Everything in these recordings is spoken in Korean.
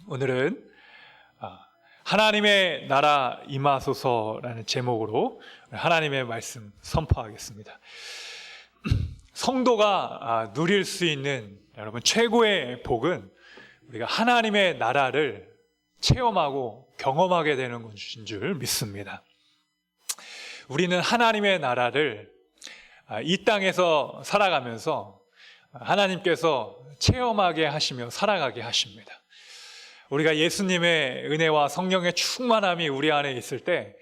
오늘은 하나님의 나라 임하소서라는 제목으로 하나님의 말씀 선포하겠습니다. 성도가 누릴 수 있는 여러분 최고의 복은 우리가 하나님의 나라를 체험하고 경험하게 되는 것인 줄 믿습니다. 우리는 하나님의 나라를 이 땅에서 살아가면서 하나님께서 체험하게 하시며 살아가게 하십니다. 우리가 예수님의 은혜와 성령의 충만함이 우리 안에 있을 때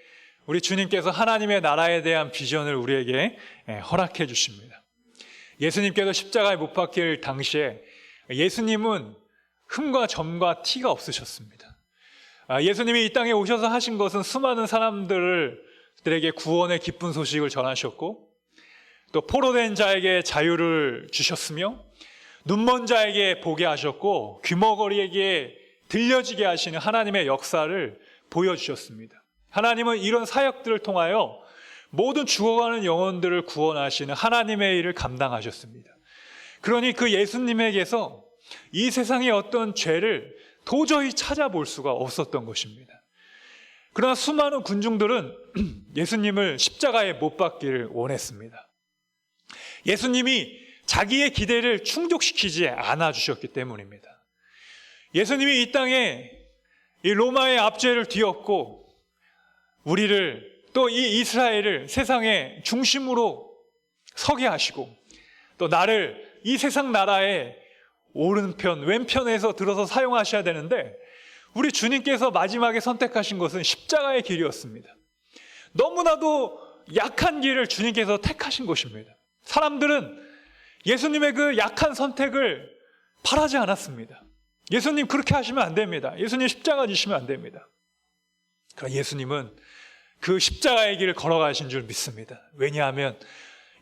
우리 주님께서 하나님의 나라에 대한 비전을 우리에게 허락해 주십니다. 예수님께서 십자가에 못 박힐 당시에 예수님은 흠과 점과 티가 없으셨습니다. 예수님이 이 땅에 오셔서 하신 것은 수많은 사람들에게 구원의 기쁜 소식을 전하셨고, 또 포로된 자에게 자유를 주셨으며, 눈먼 자에게 보게 하셨고, 귀머거리에게 들려지게 하시는 하나님의 역사를 보여주셨습니다. 하나님은 이런 사역들을 통하여 모든 죽어가는 영혼들을 구원하시는 하나님의 일을 감당하셨습니다. 그러니 그 예수님에게서 이 세상의 어떤 죄를 도저히 찾아볼 수가 없었던 것입니다. 그러나 수많은 군중들은 예수님을 십자가에 못 박기를 원했습니다. 예수님이 자기의 기대를 충족시키지 않아 주셨기 때문입니다. 예수님이 이 땅에 이 로마의 압제를 뒤엎고 우리를 또 이 이스라엘을 세상의 중심으로 서게 하시고, 또 나를 이 세상 나라의 오른편 왼편에서 들어서 사용하셔야 되는데, 우리 주님께서 마지막에 선택하신 것은 십자가의 길이었습니다. 너무나도 약한 길을 주님께서 택하신 것입니다. 사람들은 예수님의 그 약한 선택을 바라지 않았습니다. 예수님 그렇게 하시면 안 됩니다. 예수님 십자가 지시면 안 됩니다. 그러나 예수님은 그 십자가의 길을 걸어가신 줄 믿습니다. 왜냐하면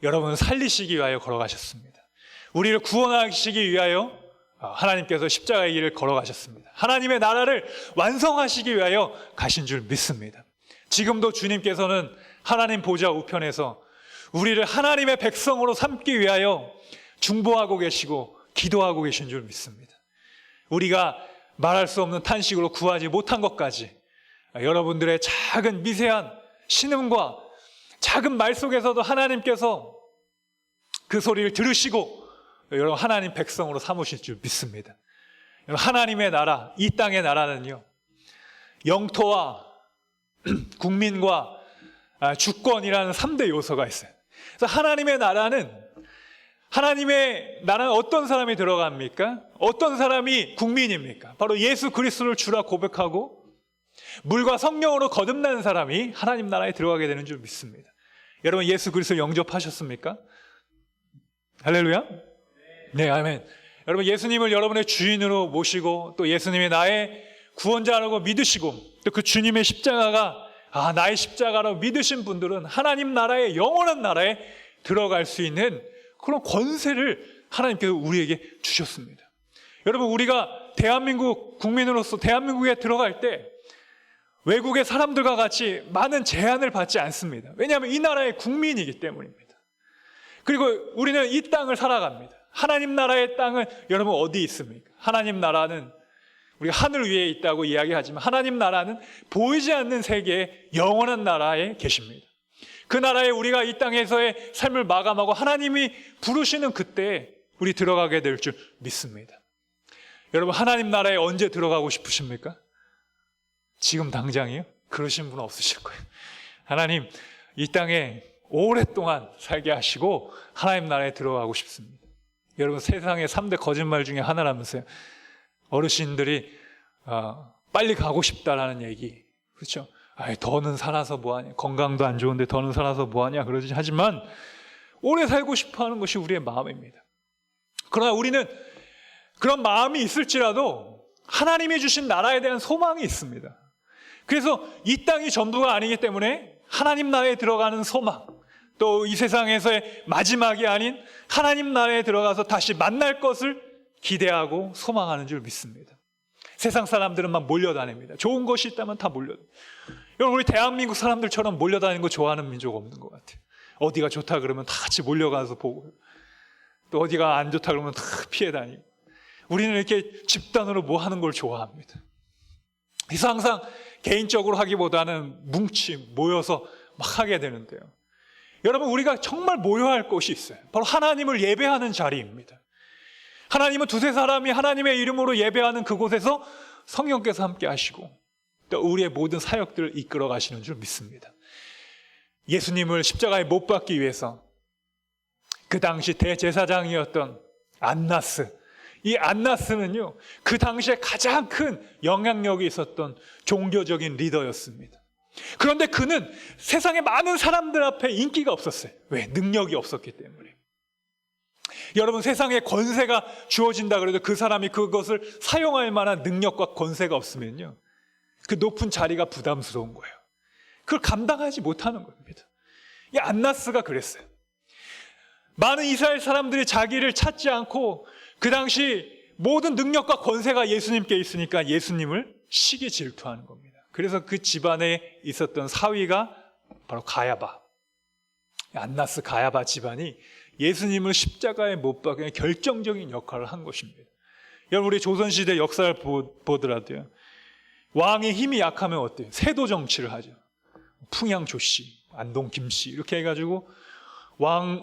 여러분을 살리시기 위하여 걸어가셨습니다. 우리를 구원하시기 위하여 하나님께서 십자가의 길을 걸어가셨습니다. 하나님의 나라를 완성하시기 위하여 가신 줄 믿습니다. 지금도 주님께서는 하나님 보좌 우편에서 우리를 하나님의 백성으로 삼기 위하여 중보하고 계시고 기도하고 계신 줄 믿습니다. 우리가 말할 수 없는 탄식으로 구하지 못한 것까지 여러분들의 작은 미세한 신음과 작은 말 속에서도 하나님께서 그 소리를 들으시고 여러분 하나님 백성으로 삼으실 줄 믿습니다. 하나님의 나라, 이 땅의 나라는요, 영토와 국민과 주권이라는 3대 요소가 있어요. 그래서 하나님의 나라는 어떤 사람이 들어갑니까? 어떤 사람이 국민입니까? 바로 예수 그리스도를 주라 고백하고 물과 성령으로 거듭난 사람이 하나님 나라에 들어가게 되는 줄 믿습니다. 여러분 예수 그리스도 영접하셨습니까? 할렐루야? 네, 아멘. 여러분 예수님을 여러분의 주인으로 모시고 또 예수님이 나의 구원자라고 믿으시고 또 그 주님의 십자가가 나의 십자가라고 믿으신 분들은 하나님 나라의 영원한 나라에 들어갈 수 있는 그런 권세를 하나님께서 우리에게 주셨습니다. 여러분 우리가 대한민국 국민으로서 대한민국에 들어갈 때 외국의 사람들과 같이 많은 제한을 받지 않습니다. 왜냐하면 이 나라의 국민이기 때문입니다. 그리고 우리는 이 땅을 살아갑니다. 하나님 나라의 땅은 여러분 어디 있습니까? 하나님 나라는 우리가 하늘 위에 있다고 이야기하지만 하나님 나라는 보이지 않는 세계의 영원한 나라에 계십니다. 그 나라에 우리가 이 땅에서의 삶을 마감하고 하나님이 부르시는 그때에 우리 들어가게 될 줄 믿습니다. 여러분 하나님 나라에 언제 들어가고 싶으십니까? 지금 당장이요? 그러신 분은 없으실 거예요. 하나님 이 땅에 오랫동안 살게 하시고 하나님 나라에 들어가고 싶습니다. 여러분 세상의 3대 거짓말 중에 하나라면서요. 어르신들이 빨리 가고 싶다라는 얘기, 그렇죠? 더는 살아서 뭐하냐, 건강도 안 좋은데 더는 살아서 뭐하냐 그러지. 하지만 오래 살고 싶어하는 것이 우리의 마음입니다. 그러나 우리는 그런 마음이 있을지라도 하나님이 주신 나라에 대한 소망이 있습니다. 그래서 이 땅이 전부가 아니기 때문에 하나님 나라에 들어가는 소망, 또 이 세상에서의 마지막이 아닌 하나님 나라에 들어가서 다시 만날 것을 기대하고 소망하는 줄 믿습니다. 세상 사람들은 막 몰려다닙니다. 좋은 것이 있다면 다 몰려다닙니다. 여러분 우리 대한민국 사람들처럼 몰려다니는 거 좋아하는 민족 없는 것 같아요. 어디가 좋다 그러면 다 같이 몰려가서 보고, 또 어디가 안 좋다 그러면 다 피해 다니고. 우리는 이렇게 집단으로 뭐 하는 걸 좋아합니다. 그래서 항상 개인적으로 하기보다는 모여서 막 하게 되는데요. 여러분, 우리가 정말 모여야 할 곳이 있어요. 바로 하나님을 예배하는 자리입니다. 하나님은 두세 사람이 하나님의 이름으로 예배하는 그곳에서 성령께서 함께 하시고 또 우리의 모든 사역들을 이끌어 가시는 줄 믿습니다. 예수님을 십자가에 못 박기 위해서 그 당시 대제사장이었던 안나스, 이 안나스는요, 그 당시에 가장 큰 영향력이 있었던 종교적인 리더였습니다. 그런데 그는 세상의 많은 사람들 앞에 인기가 없었어요. 왜? 능력이 없었기 때문에. 여러분, 세상에 권세가 주어진다 그래도 그 사람이 그것을 사용할 만한 능력과 권세가 없으면요, 그 높은 자리가 부담스러운 거예요. 그걸 감당하지 못하는 겁니다. 이 안나스가 그랬어요. 많은 이스라엘 사람들이 자기를 찾지 않고 그 당시 모든 능력과 권세가 예수님께 있으니까 예수님을 시기 질투하는 겁니다. 그래서 그 집안에 있었던 사위가 바로 가야바, 안나스 가야바 집안이 예수님을 십자가에 못 박는 결정적인 역할을 한 것입니다. 여러분, 우리 조선시대 역사를 보더라도요, 왕의 힘이 약하면 어때요? 세도 정치를 하죠. 풍양 조씨, 안동 김씨 이렇게 해가지고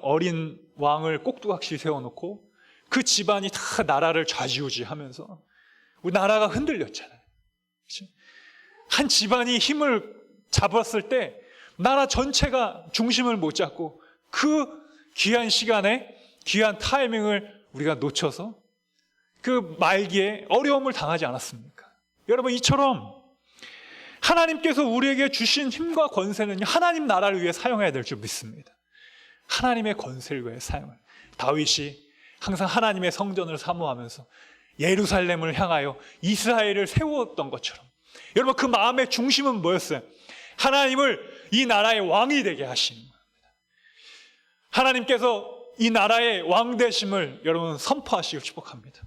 어린 왕을 꼭두각시 세워놓고 그 집안이 다 나라를 좌지우지하면서 우리 나라가 흔들렸잖아요. 그렇죠? 한 집안이 힘을 잡았을 때 나라 전체가 중심을 못 잡고 그 귀한 시간에 귀한 타이밍을 우리가 놓쳐서 그 말기에 어려움을 당하지 않았습니까? 여러분, 이처럼 하나님께서 우리에게 주신 힘과 권세는 하나님 나라를 위해 사용해야 될 줄 믿습니다. 하나님의 권세를 위해 사용해요. 다윗이 항상 하나님의 성전을 사모하면서 예루살렘을 향하여 이스라엘을 세웠던 것처럼, 여러분, 그 마음의 중심은 뭐였어요? 하나님을 이 나라의 왕이 되게 하시는 겁니다. 하나님께서 이 나라의 왕 되심을 여러분 선포하시길 축복합니다.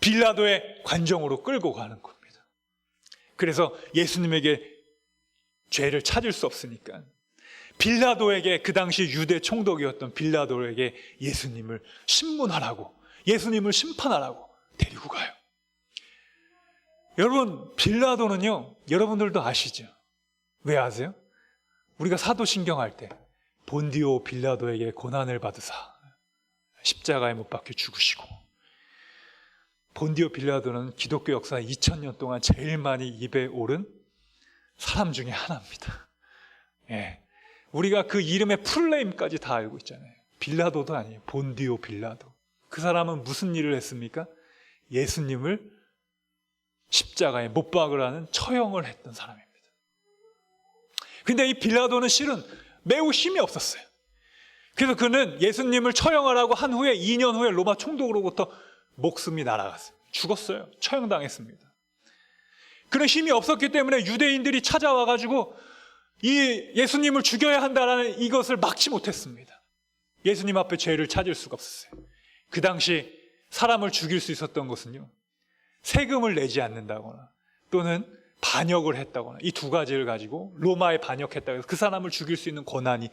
빌라도의 관정으로 끌고 가는 겁니다. 그래서 예수님에게 죄를 찾을 수 없으니까 빌라도에게, 그 당시 유대 총독이었던 빌라도에게 예수님을 신문하라고, 예수님을 심판하라고 데리고 가요. 여러분, 빌라도는요, 여러분들도 아시죠? 왜 아세요? 우리가 사도신경 할 때 본디오 빌라도에게 고난을 받으사 십자가에 못 박혀 죽으시고, 본디오 빌라도는 기독교 역사 2000년 동안 제일 많이 입에 오른 사람 중에 하나입니다. 예. 우리가 그 이름의 풀네임까지 다 알고 있잖아요. 빌라도도 아니에요. 본디오 빌라도. 그 사람은 무슨 일을 했습니까? 예수님을 십자가에 못 박으라는 처형을 했던 사람입니다. 근데 이 빌라도는 실은 매우 힘이 없었어요. 그래서 그는 예수님을 처형하라고 한 후에 2년 후에 로마 총독으로부터 목숨이 날아갔어요. 죽었어요. 처형당했습니다. 그런 힘이 없었기 때문에 유대인들이 찾아와가지고 이 예수님을 죽여야 한다라는 이것을 막지 못했습니다. 예수님 앞에 죄를 찾을 수가 없었어요. 그 당시 사람을 죽일 수 있었던 것은요, 세금을 내지 않는다거나 또는 반역을 했다거나, 이 두 가지를 가지고 로마에 반역했다고 해서 그 사람을 죽일 수 있는 권한이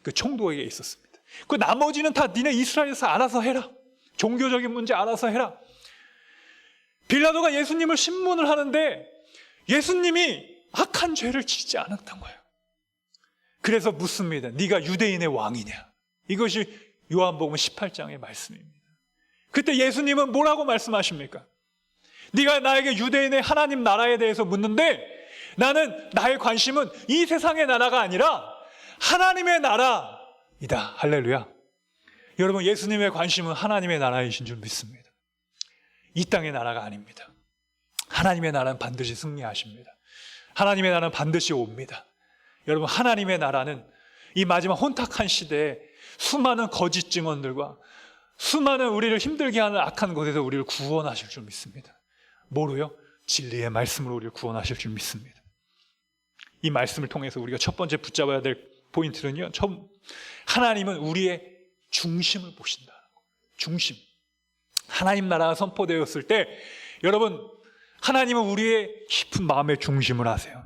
그 총독에게 있었습니다. 그 나머지는 다 니네 이스라엘에서 알아서 해라. 종교적인 문제 알아서 해라. 빌라도가 예수님을 신문을 하는데 예수님이 악한 죄를 짓지 않았던 거예요. 그래서 묻습니다. 네가 유대인의 왕이냐? 이것이 요한복음 18장의 말씀입니다. 그때 예수님은 뭐라고 말씀하십니까? 네가 나에게 유대인의 하나님 나라에 대해서 묻는데 나는, 나의 관심은 이 세상의 나라가 아니라 하나님의 나라이다. 할렐루야. 여러분, 예수님의 관심은 하나님의 나라이신 줄 믿습니다. 이 땅의 나라가 아닙니다. 하나님의 나라는 반드시 승리하십니다. 하나님의 나라는 반드시 옵니다. 여러분, 하나님의 나라는 이 마지막 혼탁한 시대에 수많은 거짓 증언들과 수많은 우리를 힘들게 하는 악한 것에서 우리를 구원하실 줄 믿습니다. 뭐로요? 진리의 말씀으로 우리를 구원하실 줄 믿습니다. 이 말씀을 통해서 우리가 첫 번째 붙잡아야 될 포인트는요, 하나님은 우리의 중심을 보신다. 중심. 하나님 나라가 선포되었을 때 여러분, 하나님은 우리의 깊은 마음의 중심을 아세요.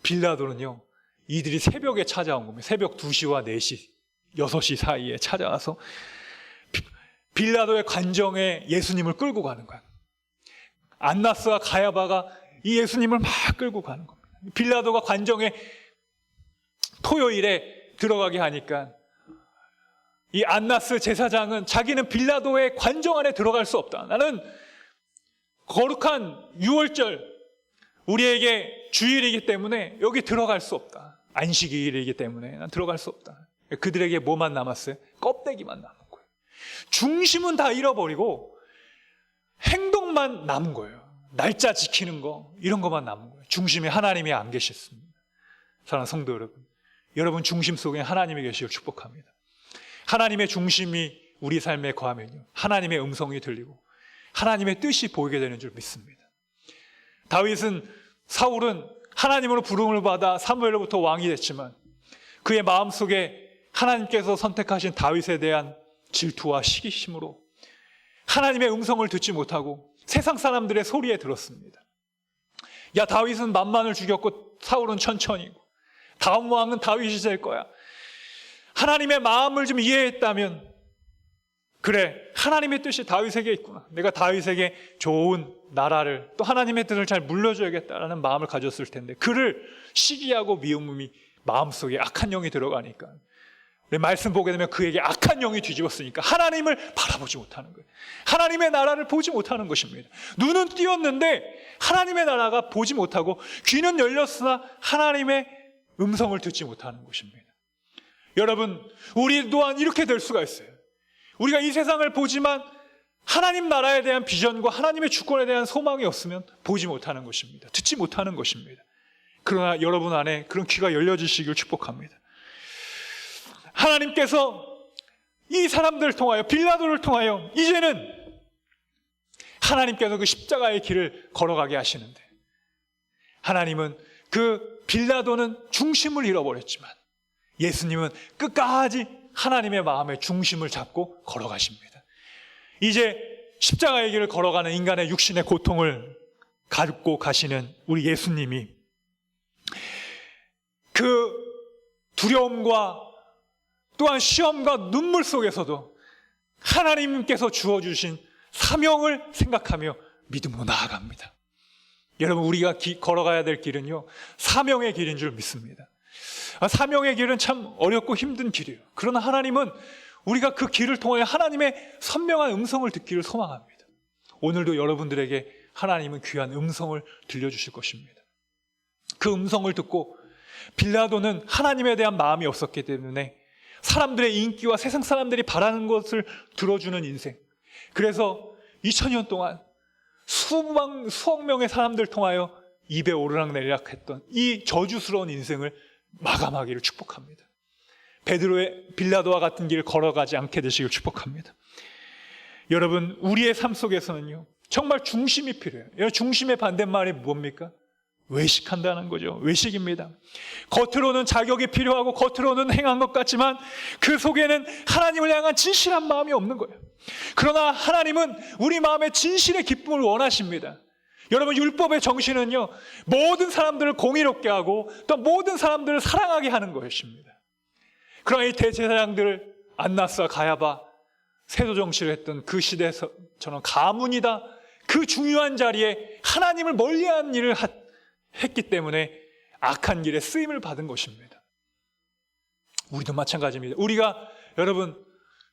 빌라도는요, 이들이 새벽에 찾아온 겁니다. 새벽 2시와 4시, 6시 사이에 찾아와서 빌라도의 관정에 예수님을 끌고 가는 거야. 안나스와 가야바가 이 예수님을 막 끌고 가는 겁니다. 빌라도가 관정에 토요일에 들어가게 하니까 이 안나스 제사장은 자기는 빌라도의 관정 안에 들어갈 수 없다. 나는 거룩한 유월절 우리에게 주일이기 때문에 여기 들어갈 수 없다. 안식일이기 때문에 난 들어갈 수 없다. 그들에게 뭐만 남았어요? 껍데기만 남은 거예요. 중심은 다 잃어버리고 행동만 남은 거예요. 날짜 지키는 거 이런 것만 남은 거예요. 중심에 하나님이 안 계셨습니다. 사랑하는 성도 여러분, 여러분 중심 속에 하나님이 계시길 축복합니다. 하나님의 중심이 우리 삶에 거하면요, 하나님의 음성이 들리고 하나님의 뜻이 보이게 되는 줄 믿습니다. 사울은 하나님으로 부름을 받아 사무엘로부터 왕이 됐지만 그의 마음속에 하나님께서 선택하신 다윗에 대한 질투와 시기심으로 하나님의 음성을 듣지 못하고 세상 사람들의 소리에 들었습니다. 야, 다윗은 만만을 죽였고 사울은 천천히고 다음 왕은 다윗이 될 거야. 하나님의 마음을 좀 이해했다면, 그래, 하나님의 뜻이 다윗에게 있구나, 내가 다윗에게 좋은 나라를 또 하나님의 뜻을 잘 물려줘야겠다라는 마음을 가졌을 텐데, 그를 시기하고 미움이 마음속에 악한 영이 들어가니까, 우리 말씀 보게 되면 그에게 악한 영이 뒤집었으니까 하나님을 바라보지 못하는 거예요. 하나님의 나라를 보지 못하는 것입니다. 눈은 띄었는데 하나님의 나라가 보지 못하고, 귀는 열렸으나 하나님의 음성을 듣지 못하는 것입니다. 여러분, 우리 또한 이렇게 될 수가 있어요. 우리가 이 세상을 보지만 하나님 나라에 대한 비전과 하나님의 주권에 대한 소망이 없으면 보지 못하는 것입니다. 듣지 못하는 것입니다. 그러나 여러분 안에 그런 귀가 열려지시길 축복합니다. 하나님께서 이 사람들을 통하여, 빌라도를 통하여 이제는 하나님께서 그 십자가의 길을 걸어가게 하시는데, 하나님은 그 빌라도는 중심을 잃어버렸지만 예수님은 끝까지 하나님의 마음의 중심을 잡고 걸어가십니다. 이제 십자가의 길을 걸어가는 인간의 육신의 고통을 갖고 가시는 우리 예수님이 그 두려움과 또한 시험과 눈물 속에서도 하나님께서 주어주신 사명을 생각하며 믿음으로 나아갑니다. 여러분, 우리가 걸어가야 될 길은요, 사명의 길인 줄 믿습니다. 사명의 길은 참 어렵고 힘든 길이에요. 그러나 하나님은 우리가 그 길을 통해 하나님의 선명한 음성을 듣기를 소망합니다. 오늘도 여러분들에게 하나님은 귀한 음성을 들려주실 것입니다. 그 음성을 듣고 빌라도는 하나님에 대한 마음이 없었기 때문에 사람들의 인기와 세상 사람들이 바라는 것을 들어주는 인생, 그래서 2000년 동안 수억 명의 사람들 통하여 입에 오르락내리락했던 이 저주스러운 인생을 마감하기를 축복합니다. 베드로의 빌라도와 같은 길을 걸어가지 않게 되시길 축복합니다. 여러분, 우리의 삶 속에서는요, 정말 중심이 필요해요. 중심의 반대말이 뭡니까? 외식한다는 거죠. 외식입니다. 겉으로는 자격이 필요하고 겉으로는 행한 것 같지만 그 속에는 하나님을 향한 진실한 마음이 없는 거예요. 그러나 하나님은 우리 마음에 진실의 기쁨을 원하십니다. 여러분, 율법의 정신은요, 모든 사람들을 공의롭게 하고 또 모든 사람들을 사랑하게 하는 것입니다. 그러나 이 대제사장들 안나스와 가야바, 세도정치를 했던 그 시대에서처럼 가문이다, 그 중요한 자리에 하나님을 멀리하는 일을 했기 때문에 악한 길에 쓰임을 받은 것입니다. 우리도 마찬가지입니다. 우리가 여러분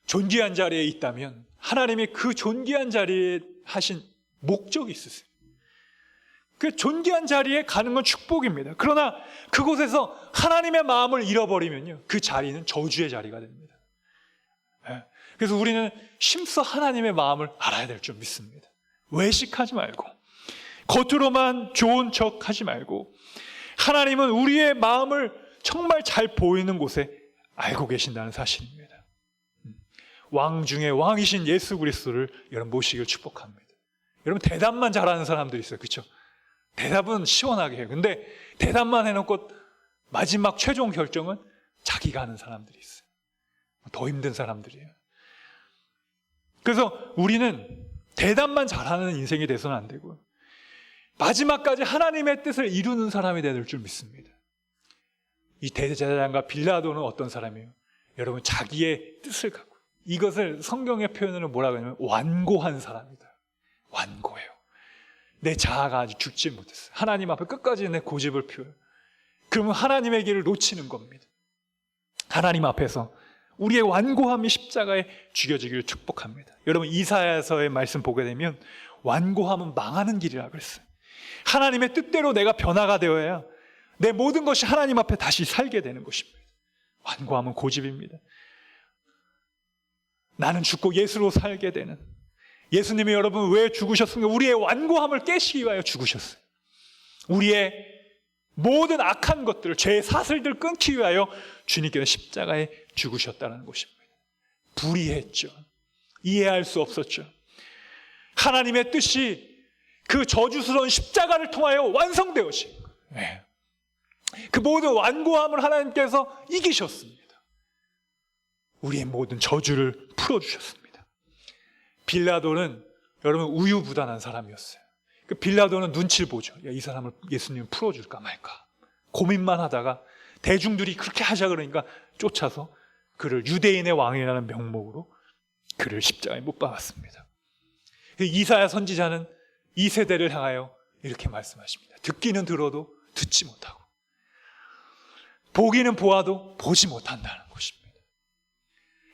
존귀한 자리에 있다면 하나님이 그 존귀한 자리에 하신 목적이 있으세요. 그 존귀한 자리에 가는 건 축복입니다. 그러나 그곳에서 하나님의 마음을 잃어버리면요, 그 자리는 저주의 자리가 됩니다. 그래서 우리는 심써 하나님의 마음을 알아야 될 줄 믿습니다. 외식하지 말고 겉으로만 좋은 척 하지 말고 하나님은 우리의 마음을 정말 잘 보이는 곳에 알고 계신다는 사실입니다. 왕 중에 왕이신 예수 그리스도를 여러분 모시길 축복합니다. 여러분, 대답만 잘하는 사람들이 있어요. 그렇죠? 대답은 시원하게 해요. 근데 대답만 해놓고 마지막 최종 결정은 자기가 하는 사람들이 있어요. 더 힘든 사람들이에요. 그래서 우리는 대답만 잘하는 인생이 돼서는 안 되고요, 마지막까지 하나님의 뜻을 이루는 사람이 될 줄 믿습니다. 이 대제사장과 빌라도는 어떤 사람이에요? 여러분, 자기의 뜻을 갖고, 이것을 성경의 표현으로 뭐라고 하냐면 완고한 사람이다. 완고해요. 내 자아가 아직 죽지 못했어요. 하나님 앞에 끝까지 내 고집을 피워요. 그러면 하나님의 길을 놓치는 겁니다. 하나님 앞에서 우리의 완고함이 십자가에 죽여지기를 축복합니다. 여러분, 이사야서의 말씀 보게 되면 완고함은 망하는 길이라고 그랬어요. 하나님의 뜻대로 내가 변화가 되어야 내 모든 것이 하나님 앞에 다시 살게 되는 것입니다. 완고함은 고집입니다. 나는 죽고 예수로 살게 되는, 예수님이 여러분 왜 죽으셨습니까? 우리의 완고함을 깨시기 위하여 죽으셨어요. 우리의 모든 악한 것들을, 죄의 사슬들 끊기 위하여 주님께서 십자가에 죽으셨다는 것입니다. 불의했죠. 이해할 수 없었죠. 하나님의 뜻이 그 저주스러운 십자가를 통하여 완성되어진 거예요. 네. 그 모든 완고함을 하나님께서 이기셨습니다. 우리의 모든 저주를 풀어주셨습니다. 빌라도는 여러분 우유부단한 사람이었어요. 그 빌라도는 눈치를 보죠. 야, 이 사람을 예수님 풀어줄까 말까 고민만 하다가 대중들이 그렇게 하자 그러니까 쫓아서 그를 유대인의 왕이라는 명목으로 그를 십자가에 못 박았습니다. 이사야 선지자는 이 세대를 향하여 이렇게 말씀하십니다. 듣기는 들어도 듣지 못하고 보기는 보아도 보지 못한다는 것입니다.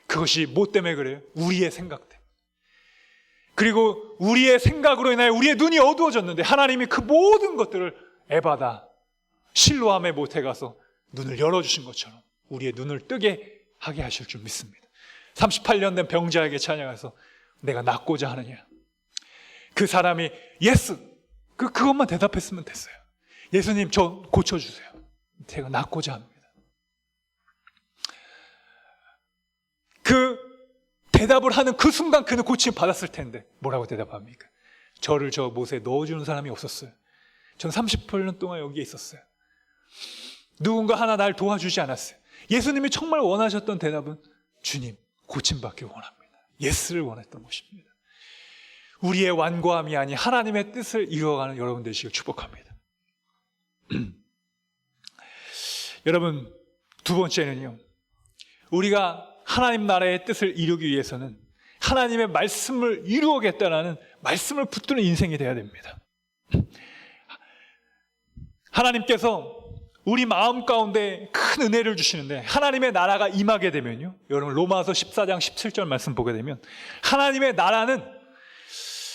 그것이 뭐 때문에 그래요? 우리의 생각 때문에. 그리고 우리의 생각으로 인하여 우리의 눈이 어두워졌는데 하나님이 그 모든 것들을 에바다 실로암에 못해 가서 눈을 열어주신 것처럼 우리의 눈을 뜨게 하게 하실 줄 믿습니다. 38년 된 병자에게 찬양해서 내가 낫고자 하느냐. 그 사람이 예스! 그것만 대답했으면 됐어요. 예수님 저 고쳐주세요. 제가 낫고자 합니다. 그 대답을 하는 그 순간 그는 고침 받았을 텐데 뭐라고 대답합니까? 저를 저 못에 넣어주는 사람이 없었어요. 전 38년 동안 여기에 있었어요. 누군가 하나 날 도와주지 않았어요. 예수님이 정말 원하셨던 대답은 주님 고침받길 원합니다. 예스를 원했던 것입니다. 우리의 완고함이 아닌 하나님의 뜻을 이루어가는 여러분 되시길 축복합니다. 여러분, 두 번째는요, 우리가 하나님 나라의 뜻을 이루기 위해서는 하나님의 말씀을 이루어겠다라는 말씀을 붙드는 인생이 되어야 됩니다. 하나님께서 우리 마음 가운데 큰 은혜를 주시는데 하나님의 나라가 임하게 되면요, 여러분 로마서 14장 17절 말씀 보게 되면 하나님의 나라는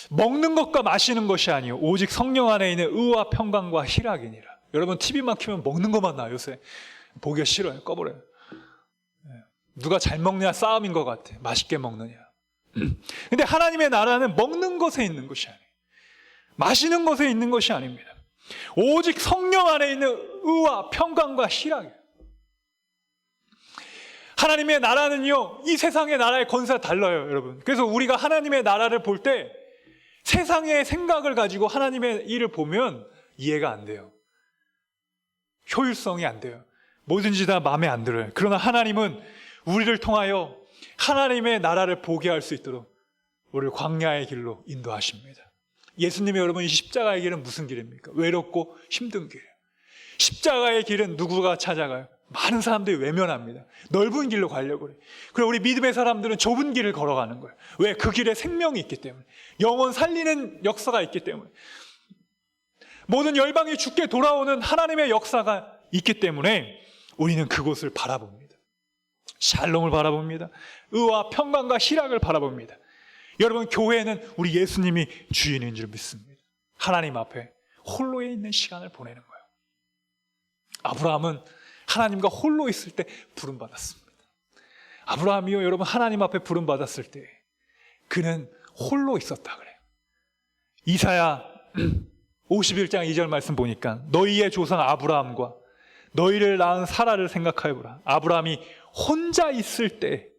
먹는 것과 마시는 것이 아니요 오직 성령 안에 있는 의와 평강과 희락이니라. 여러분 TV만 키우면 먹는 것만 나와요. 요새 보기가 싫어요. 꺼버려요. 누가 잘 먹느냐 싸움인 것 같아. 맛있게 먹느냐. 근데 하나님의 나라는 먹는 것에 있는 것이 아니에요. 마시는 것에 있는 것이 아닙니다. 오직 성령 안에 있는 의와 평강과 희락이에요. 하나님의 나라는요, 이 세상의 나라의 권세가 달라요, 여러분. 그래서 우리가 하나님의 나라를 볼 때 세상의 생각을 가지고 하나님의 일을 보면 이해가 안 돼요. 효율성이 안 돼요. 뭐든지 다 마음에 안 들어요. 그러나 하나님은 우리를 통하여 하나님의 나라를 보게 할 수 있도록 우리를 광야의 길로 인도하십니다. 예수님이 여러분 이 십자가의 길은 무슨 길입니까? 외롭고 힘든 길이에요. 십자가의 길은 누구가 찾아가요? 많은 사람들이 외면합니다. 넓은 길로 가려고 그래요. 그리고 우리 믿음의 사람들은 좁은 길을 걸어가는 거예요. 왜? 그 길에 생명이 있기 때문에, 영혼 살리는 역사가 있기 때문에, 모든 열방이 주께 돌아오는 하나님의 역사가 있기 때문에 우리는 그곳을 바라봅니다. 샬롬을 바라봅니다. 의와 평강과 희락을 바라봅니다. 여러분, 교회는 우리 예수님이 주인인 줄 믿습니다. 하나님 앞에 홀로에 있는 시간을 보내는 거예요. 아브라함은 하나님과 홀로 있을 때 부름받았습니다. 아브라함이요, 여러분, 하나님 앞에 부름받았을 때 그는 홀로 있었다 그래요. 이사야 51장 2절 말씀 보니까 너희의 조상 아브라함과 너희를 낳은 사라를 생각하여보라. 아브라함이 혼자 있을 때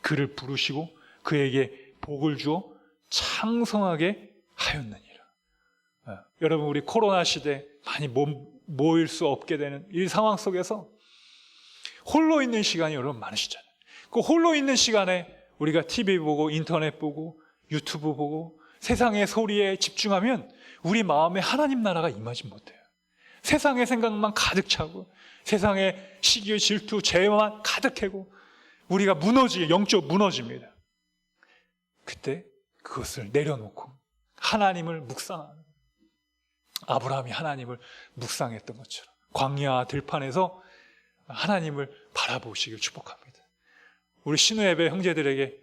그를 부르시고 그에게 복을 주어 창성하게 하였느니라. 여러분, 우리 코로나 시대 많이 모일 수 없게 되는 이 상황 속에서 홀로 있는 시간이 여러분 많으시잖아요. 그 홀로 있는 시간에 우리가 TV 보고 인터넷 보고 유튜브 보고 세상의 소리에 집중하면 우리 마음에 하나님 나라가 임하지 못해요. 세상의 생각만 가득 차고 세상의 시기, 질투, 죄만 가득하고 우리가 영적으로 무너집니다. 그때 그것을 내려놓고 하나님을 묵상하는, 아브라함이 하나님을 묵상했던 것처럼 광야 들판에서 하나님을 바라보시길 축복합니다. 우리 신우예배 형제들에게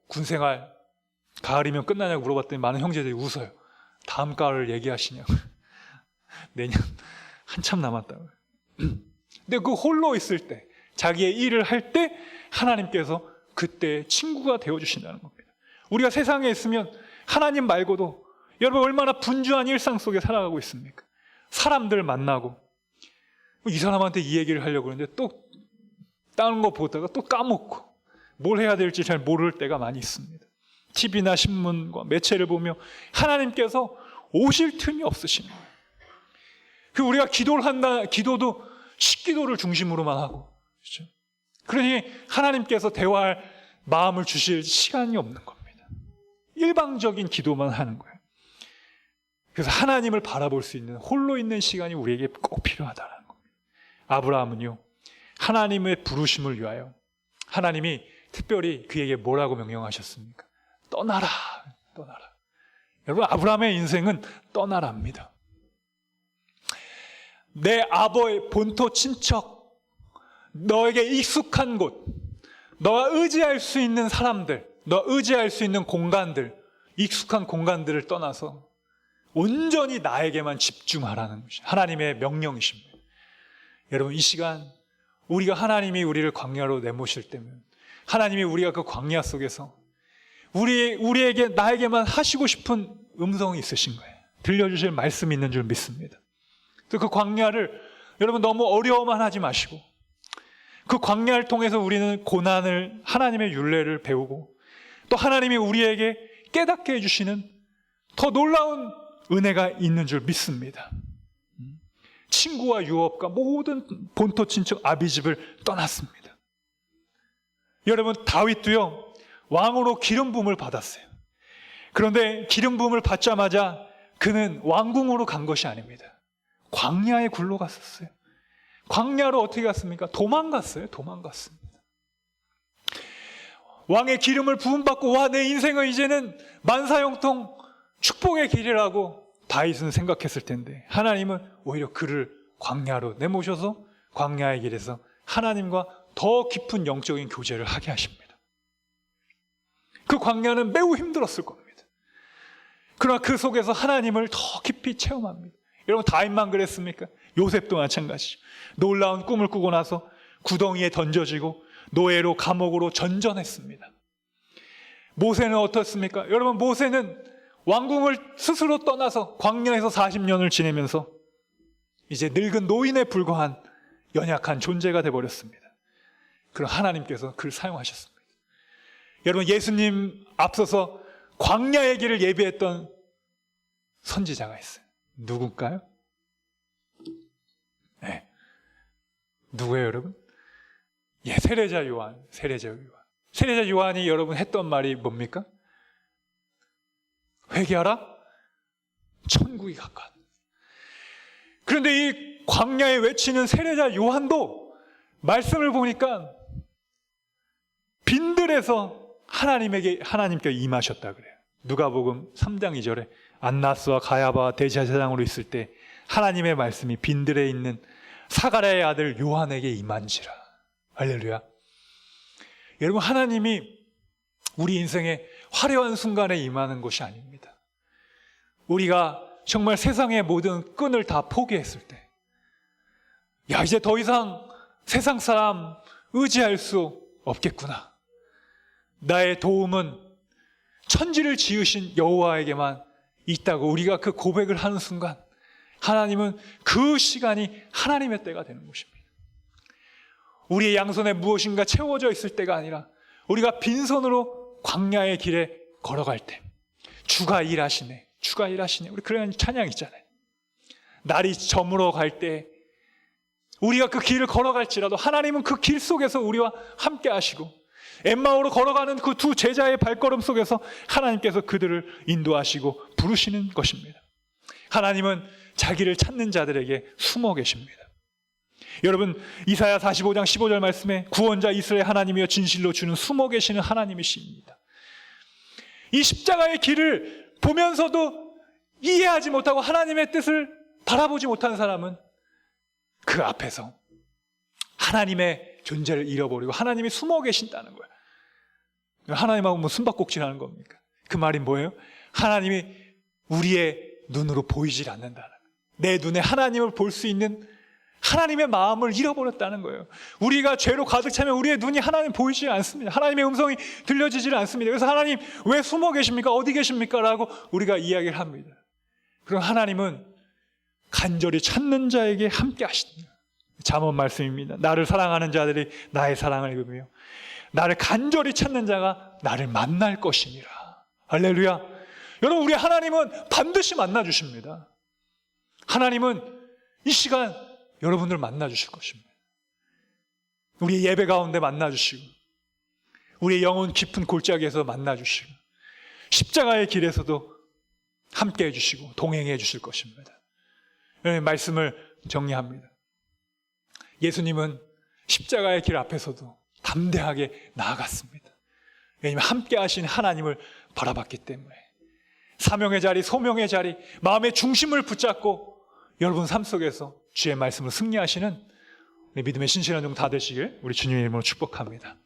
군생활 가을이면 끝나냐고 물어봤더니 많은 형제들이 웃어요. 다음 가을을 얘기하시냐고. 내년 한참 남았다고. 근데 그 홀로 있을 때, 자기의 일을 할 때 하나님께서 그때 친구가 되어주신다는 겁니다. 우리가 세상에 있으면 하나님 말고도 여러분 얼마나 분주한 일상 속에 살아가고 있습니까? 사람들 만나고 이 사람한테 이 얘기를 하려고 하는데 또 다른 거 보다가 또 까먹고 뭘 해야 될지 잘 모를 때가 많이 있습니다. TV나 신문과 매체를 보며 하나님께서 오실 틈이 없으시는 거예요. 우리가 기도를 한다, 기도도 식기도를 중심으로만 하고, 그렇죠? 그러니 하나님께서 대화할 마음을 주실 시간이 없는 겁니다. 일방적인 기도만 하는 거예요. 그래서 하나님을 바라볼 수 있는 홀로 있는 시간이 우리에게 꼭 필요하다는 겁니다. 아브라함은요, 하나님의 부르심을 위하여 하나님이 특별히 그에게 뭐라고 명령하셨습니까? 떠나라, 떠나라. 여러분, 아브라함의 인생은 떠나랍니다. 내 아버의 본토 친척, 너에게 익숙한 곳, 너가 의지할 수 있는 사람들, 너 의지할 수 있는 공간들, 익숙한 공간들을 떠나서 온전히 나에게만 집중하라는 것이 하나님의 명령이십니다. 여러분, 이 시간 우리가 하나님이 우리를 광야로 내모실 때면 하나님이 우리가 그 광야 속에서 우리에게 나에게만 하시고 싶은 음성이 있으신 거예요. 들려주실 말씀이 있는 줄 믿습니다. 그 광야를 여러분 너무 어려워만 하지 마시고 그 광야를 통해서 우리는 고난을, 하나님의 율례를 배우고 또 하나님이 우리에게 깨닫게 해주시는 더 놀라운 은혜가 있는 줄 믿습니다. 친구와 유업과 모든 본토 친척 아비집을 떠났습니다. 여러분, 다윗도요 왕으로 기름 부음을 받았어요. 그런데 기름 부음을 받자마자 그는 왕궁으로 간 것이 아닙니다. 광야에 굴러갔었어요. 광야로 어떻게 갔습니까? 도망갔어요. 도망갔습니다. 왕의 기름을 부음받고 와, 내 인생은 이제는 만사형통 축복의 길이라고 다윗은 생각했을 텐데 하나님은 오히려 그를 광야로 내모셔서 광야의 길에서 하나님과 더 깊은 영적인 교제를 하게 하십니다. 그 광야는 매우 힘들었을 겁니다. 그러나 그 속에서 하나님을 더 깊이 체험합니다. 여러분, 다윗만 그랬습니까? 요셉도 마찬가지죠. 놀라운 꿈을 꾸고 나서 구덩이에 던져지고 노예로 감옥으로 전전했습니다. 모세는 어떻습니까? 여러분, 모세는 왕궁을 스스로 떠나서 광야에서 40년을 지내면서 이제 늙은 노인에 불과한 연약한 존재가 되어버렸습니다. 그럼 하나님께서 그를 사용하셨습니다. 여러분, 예수님 앞서서 광야의 길을 예비했던 선지자가 있어요. 누굴까요? 네. 누구예요, 여러분? 예, 세례자 요한. 세례자 요한이 여러분 했던 말이 뭡니까? 회개하라, 천국이 가까웠다. 그런데 이 광야에 외치는 세례자 요한도 말씀을 보니까 빈들에서 하나님께 임하셨다 그래요. 누가복음 3장 2절에 안나스와 가야바와 대제사장으로 있을 때 하나님의 말씀이 빈들에 있는 사가랴의 아들 요한에게 임한지라. 할렐루야. 여러분, 하나님이 우리 인생에 화려한 순간에 임하는 것이 아닙니다. 우리가 정말 세상의 모든 끈을 다 포기했을 때, 야, 이제 더 이상 세상 사람 의지할 수 없겠구나. 나의 도움은 천지를 지으신 여호와에게만 있다고 우리가 그 고백을 하는 순간 하나님은 그 시간이 하나님의 때가 되는 것입니다. 우리의 양손에 무엇인가 채워져 있을 때가 아니라 우리가 빈손으로 광야의 길에 걸어갈 때 주가 일하시네, 주가 일하시네. 우리 그런 찬양 있잖아요. 날이 저물어 갈 때 우리가 그 길을 걸어갈지라도 하나님은 그 길 속에서 우리와 함께 하시고 엠마오로 걸어가는 그 두 제자의 발걸음 속에서 하나님께서 그들을 인도하시고 부르시는 것입니다. 하나님은 자기를 찾는 자들에게 숨어 계십니다. 여러분, 이사야 45장 15절 말씀에 구원자 이스라엘 하나님이여 진실로 주는 숨어 계시는 하나님이십니다. 이 십자가의 길을 보면서도 이해하지 못하고 하나님의 뜻을 바라보지 못하는 사람은 그 앞에서 하나님의 존재를 잃어버리고 하나님이 숨어 계신다는 거예요. 하나님하고 뭐 숨바꼭질하는 겁니까? 그 말이 뭐예요? 하나님이 우리의 눈으로 보이질 않는다는 거예요. 내 눈에 하나님을 볼 수 있는 하나님의 마음을 잃어버렸다는 거예요. 우리가 죄로 가득 차면 우리의 눈이 하나님 보이지 않습니다. 하나님의 음성이 들려지질 않습니다. 그래서 하나님 왜 숨어 계십니까? 어디 계십니까? 라고 우리가 이야기를 합니다. 그럼 하나님은 간절히 찾는 자에게 함께 하신다. 잠언 말씀입니다. 나를 사랑하는 자들이 나의 사랑을 입으며 나를 간절히 찾는 자가 나를 만날 것이니라. 할렐루야. 여러분, 우리 하나님은 반드시 만나 주십니다. 하나님은 이 시간 여러분들 만나 주실 것입니다. 우리의 예배 가운데 만나 주시고 우리의 영혼 깊은 골짜기에서 만나 주시고 십자가의 길에서도 함께 해주시고 동행해 주실 것입니다. 말씀을 정리합니다. 예수님은 십자가의 길 앞에서도 담대하게 나아갔습니다. 왜냐하면 함께 하신 하나님을 바라봤기 때문에. 사명의 자리, 소명의 자리, 마음의 중심을 붙잡고 여러분 삶 속에서 주의 말씀을 승리하시는 믿음의 신실한 종 다 되시길 우리 주님의 이름으로 축복합니다.